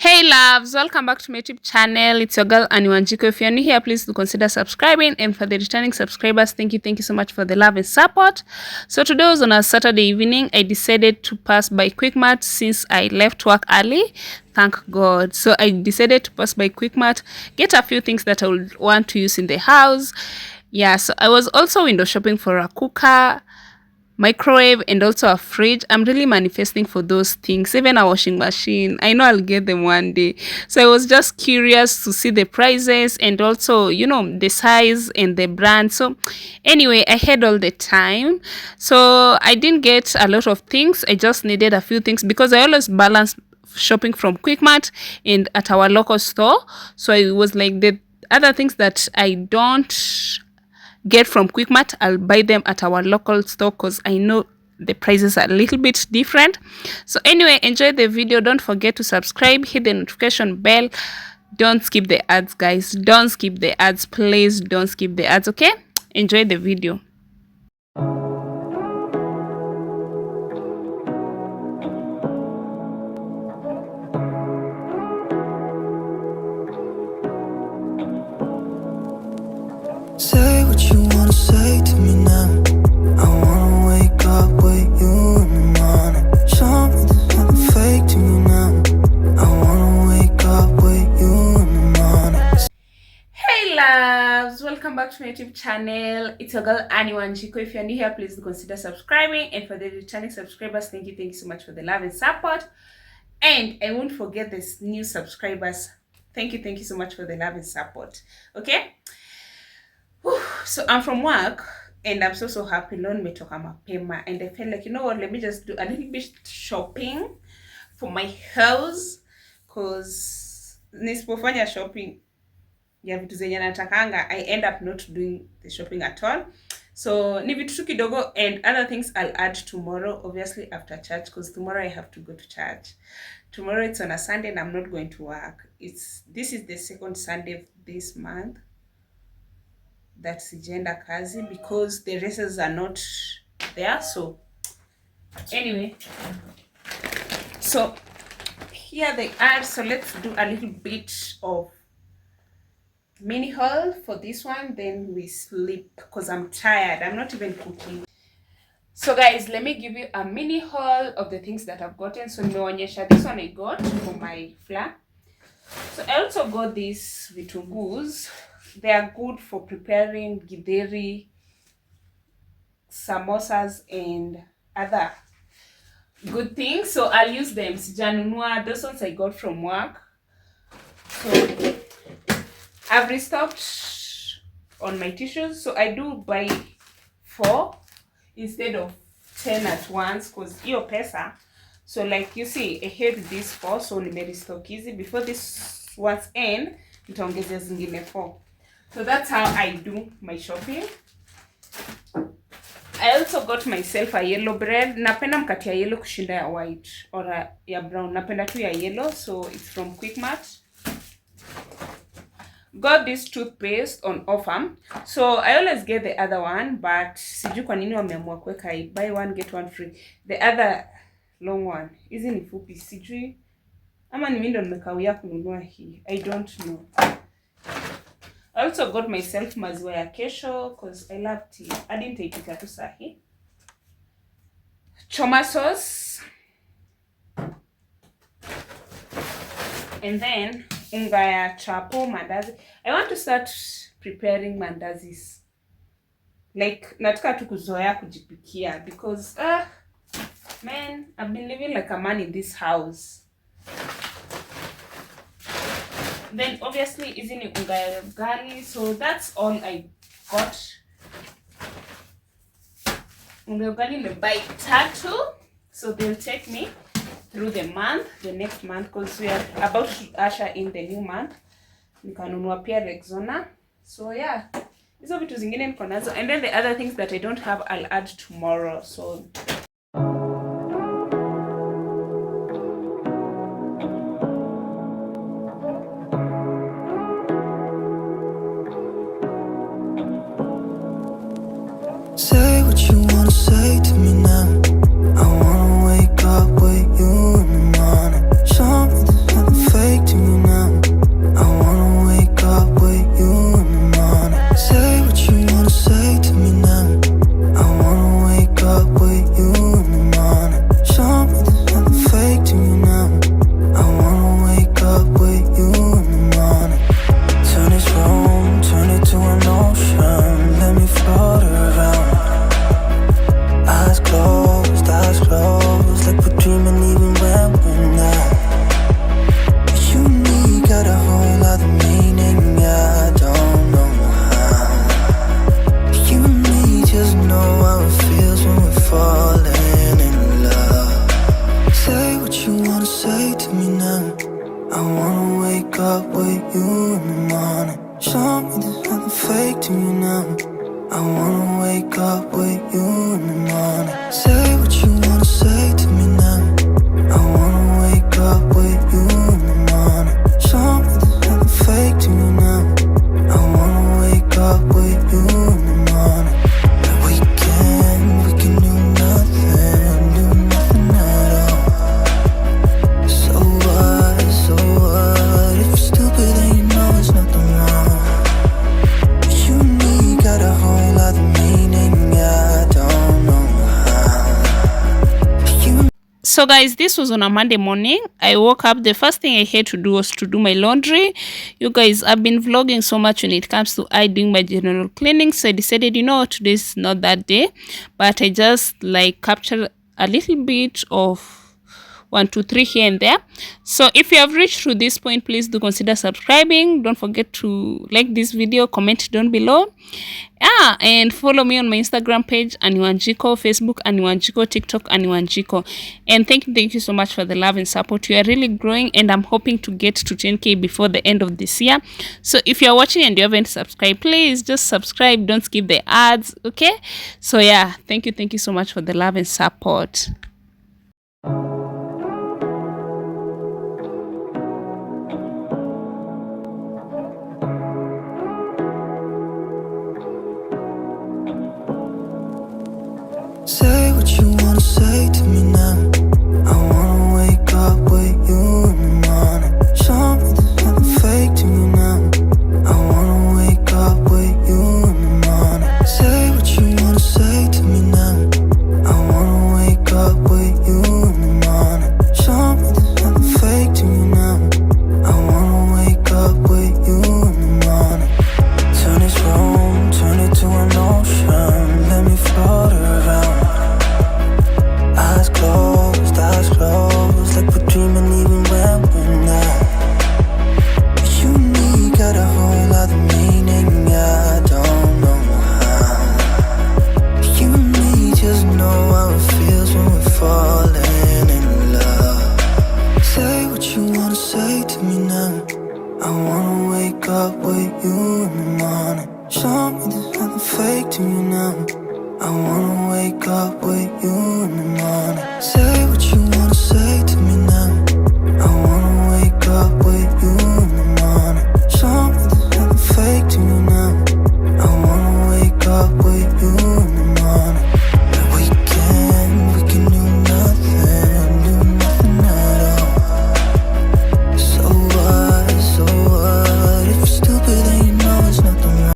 Hey loves, welcome back to my YouTube channel. It's your girl Aniwanjiko. If you're new here, please do consider subscribing. And for the returning subscribers, thank you so much for the love and support. So today was on a Saturday evening. I decided to pass by Quickmart since I left work early. Thank God. So I decided to pass by Quickmart, get a few things that I would want to use in the house. Yeah, so I was also window shopping for a cooker, microwave, and also a fridge. I'm really manifesting for those things, even a washing machine. I know I'll get them one day. So I was just curious to see the prices and also, the size and the brand. So anyway, I had all the time, so I didn't get a lot of things. I just needed a few things because I always balance shopping from Quickmart and at our local store. So I was like, the other things that I don't get from Quickmart, I'll buy them at our local store because I know the prices are a little bit different. So anyway, enjoy the video. Don't forget to subscribe, hit the notification bell. Don't skip the ads, guys. Don't skip the ads, please. Don't skip the ads. Okay, enjoy the video. Say what you wanna say to me now. I wanna wake up with you in the morning. Show me there's nothing fake to me now. I wanna wake up with you in the morning. Hey loves, welcome back to my YouTube channel. It's your girl Aniwanjiko. If you're new here, please do consider subscribing. And for the returning subscribers, thank you so much for the love and support. And I won't forget this new subscribers. Thank you so much for the love and support. Okay. So I'm from work and I'm so happy. Leo nimetoka mapema and I felt like, you know what, let me just do a little bit shopping for my house, cause nisipofanya shopping ya vitu zenye natakanga, I end up not doing the shopping at all. So ni vitu kidogo and other things I'll add tomorrow, obviously after church, cause tomorrow I have to go to church. Tomorrow it's on a Sunday and I'm not going to work. This is the second Sunday of this month that sijaenda kazi because the races are not there. So anyway, so here they are. So let's do a little bit of mini haul for this one, then we sleep because I'm tired. I'm not even cooking. So guys, let me give you a mini haul of the things that I've gotten. So nimeonyesha this one I got for my flour. So I also got these vitungus. They are good for preparing githeri, samosas, and other good things. So I'll use them. Sijanunua. Those ones I got from work. So I've restocked on my tissues. So I do buy 4 instead of 10 at once because iyo pesa. So like you see, I had this 4. So nime restock easy. Before this one's end, nitaongezea zingine 4. So that's how I do my shopping. I also got myself a yellow bread. Napenda mkati ya yellow kushinda ya white or ya brown. Napenda tu ya yellow, so it's from Quickmart. Got this toothpaste on offer. So I always get the other one, but sijui kwa nini wameamua kuweka buy one get one free. The other long one hizi ni fupi, sijui ama ni mimi ndo nimekawia kununua hii. I don't know. I also got myself maziwa ya kesho because I love tea. I didn't take it to sahi. Choma sauce. And then unga ya chapo, mandazi. I want to start preparing mandazis. Like nataka tu kuzoea kujipikia because man, I've been living like a man in this house. Then obviously hizi ni unga ya ugali, so that's all I got. Unga ya ugali nimebuy 3, so they'll take me through the next month, because we are about to usher in the new month. Nikanunua pia Rexona. So yeah, hizo vitu zingine niko nazo, and then the other things that I don't have I'll add tomorrow. So Say what you wanna say to me now. I wanna wake up with you in the morning. Show me there's nothing fake. I wanna wake up with you in the morning. Show me there's nothing fake to me now. I wanna wake up with you in the morning. Say what you wanna say to me now. I wanna wake up with you in the morning. Show me there's nothing fake to me now. I wanna wake up with you in the morning. And we can do nothing at all. So what? If you're stupid then you know there's nothing wrong. You and me got a whole lot of meaning, I don't know how. So guys, this was on a Monday morning. I woke up. The first thing I had to do was to do my laundry. You guys, I've been vlogging so much when it comes to I doing my general cleaning, so I decided, today's not that day, but I just like captured a little bit of 1 2 3 here and there. So if you have reached to this point, please do consider subscribing. Don't forget to like this video, comment down below, and follow me on my Instagram page Aniwanjiko, Facebook Aniwanjiko, TikTok Aniwanjiko. And thank you so much for the love and support. You are really growing, and I'm hoping to get to 10k before the end of this year. So if you're watching and you haven't subscribed, please just subscribe. Don't skip the ads, okay? So yeah, thank you so much for the love and support. Say what you wanna say to me now. I wanna wake up with you in the morning. Show me there's nothing fake to me now. I wanna wake up with you in the morning. Say what you wanna say to me now. I wanna wake up with you in the morning. Show me there's nothing fake to me now. I wanna wake up with you in the morning. Turn this room, turn it to an ocean. Let me float around. Eyes closed, like we're dreaming even when we're not. You and me got a whole lot of meaning, I don't know how. You and me just know how it feels when we're falling in love. Say what you wanna say to me now. I wanna wake up with you in the morning. Show me there's nothing fake to me now. I wanna wake up with you in the morning. Say what you